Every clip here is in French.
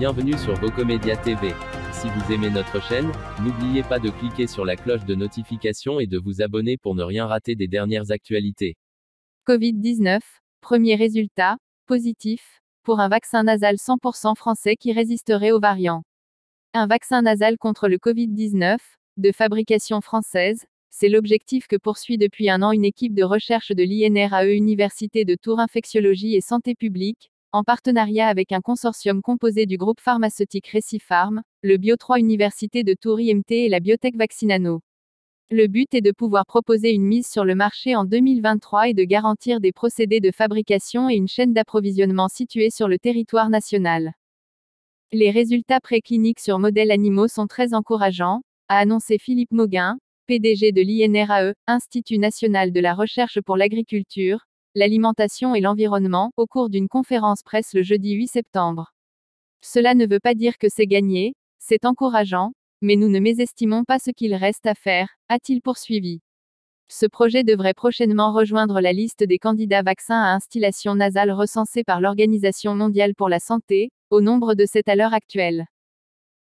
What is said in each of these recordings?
Bienvenue sur Vocomédia TV. Si vous aimez notre chaîne, n'oubliez pas de cliquer sur la cloche de notification et de vous abonner pour ne rien rater des dernières actualités. Covid-19, premier résultat, positif, pour un vaccin nasal 100% français qui résisterait aux variants. Un vaccin nasal contre le Covid-19, de fabrication française, c'est l'objectif que poursuit depuis un an une équipe de recherche de l'INRAE Université de Tours Infectiologie et Santé publique, en partenariat avec un consortium composé du groupe pharmaceutique Recipharm, le Bio3 Université de Tours IMT et la biotech Vaccinano. Le but est de pouvoir proposer une mise sur le marché en 2023 et de garantir des procédés de fabrication et une chaîne d'approvisionnement située sur le territoire national. Les résultats précliniques sur modèles animaux sont très encourageants, a annoncé Philippe Mauguin, PDG de l'INRAE, Institut national de la recherche pour l'agriculture, l'alimentation et l'environnement, au cours d'une conférence presse le jeudi 8 septembre. Cela ne veut pas dire que c'est gagné, c'est encourageant, mais nous ne mésestimons pas ce qu'il reste à faire, a-t-il poursuivi. Ce projet devrait prochainement rejoindre la liste des candidats vaccins à instillation nasale recensés par l'Organisation mondiale pour la santé, au nombre de 7 à l'heure actuelle.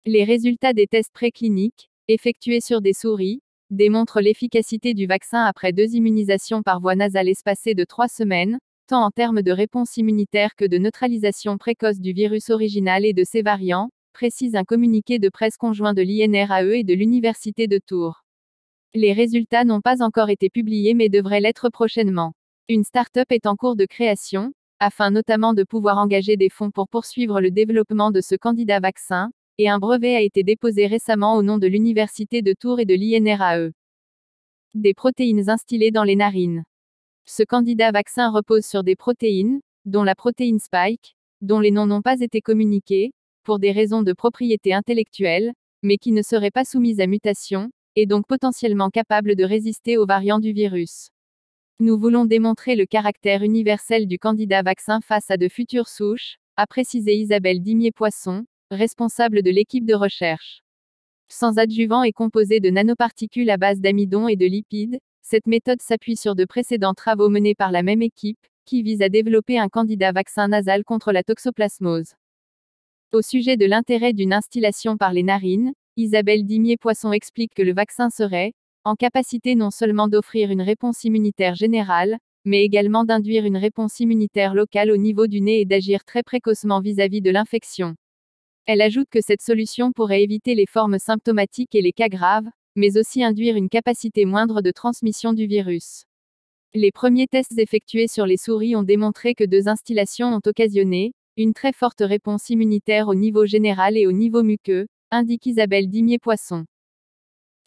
Les résultats des tests précliniques, effectués sur des souris, démontrent l'efficacité du vaccin après 2 immunisations par voie nasale espacées de 3 semaines, tant en termes de réponse immunitaire que de neutralisation précoce du virus original et de ses variants, précise un communiqué de presse conjoint de l'INRAE et de l'Université de Tours. Les résultats n'ont pas encore été publiés mais devraient l'être prochainement. Une start-up est en cours de création, afin notamment de pouvoir engager des fonds pour poursuivre le développement de ce candidat vaccin, et un brevet a été déposé récemment au nom de l'Université de Tours et de l'INRAE. Des protéines instillées dans les narines. Ce candidat vaccin repose sur des protéines, dont la protéine Spike, dont les noms n'ont pas été communiqués, pour des raisons de propriété intellectuelle, mais qui ne seraient pas soumises à mutation, et donc potentiellement capables de résister aux variants du virus. Nous voulons démontrer le caractère universel du candidat vaccin face à de futures souches, a précisé Isabelle Dimier-Poisson, responsable de l'équipe de recherche. Sans adjuvant et composé de nanoparticules à base d'amidon et de lipides, cette méthode s'appuie sur de précédents travaux menés par la même équipe, qui vise à développer un candidat vaccin nasal contre la toxoplasmose. Au sujet de l'intérêt d'une instillation par les narines, Isabelle Dimier-Poisson explique que le vaccin serait en capacité non seulement d'offrir une réponse immunitaire générale, mais également d'induire une réponse immunitaire locale au niveau du nez et d'agir très précocement vis-à-vis de l'infection. Elle ajoute que cette solution pourrait éviter les formes symptomatiques et les cas graves, mais aussi induire une capacité moindre de transmission du virus. Les premiers tests effectués sur les souris ont démontré que 2 instillations ont occasionné une très forte réponse immunitaire au niveau général et au niveau muqueux, indique Isabelle Dimier-Poisson.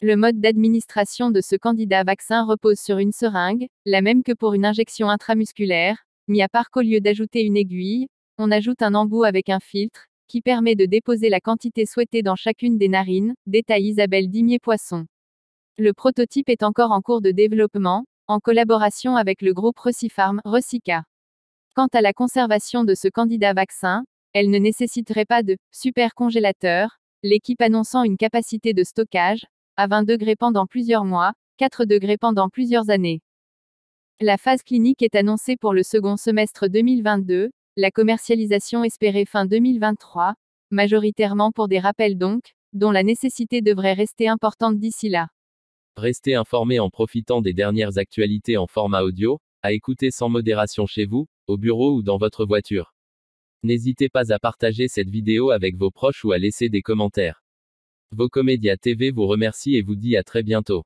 Le mode d'administration de ce candidat vaccin repose sur une seringue, la même que pour une injection intramusculaire, mis à part qu'au lieu d'ajouter une aiguille, on ajoute un embout avec un filtre, qui permet de déposer la quantité souhaitée dans chacune des narines, détaille Isabelle Dimier-Poisson. Le prototype est encore en cours de développement, en collaboration avec le groupe Recipharm, Recica. Quant à la conservation de ce candidat vaccin, elle ne nécessiterait pas de supercongélateur, l'équipe annonçant une capacité de stockage à 20 degrés pendant plusieurs mois, 4 degrés pendant plusieurs années. La phase clinique est annoncée pour le second semestre 2022, la commercialisation espérée fin 2023, majoritairement pour des rappels donc, dont la nécessité devrait rester importante d'ici là. Restez informés en profitant des dernières actualités en format audio, à écouter sans modération chez vous, au bureau ou dans votre voiture. N'hésitez pas à partager cette vidéo avec vos proches ou à laisser des commentaires. Vocomédia TV vous remercie et vous dit à très bientôt.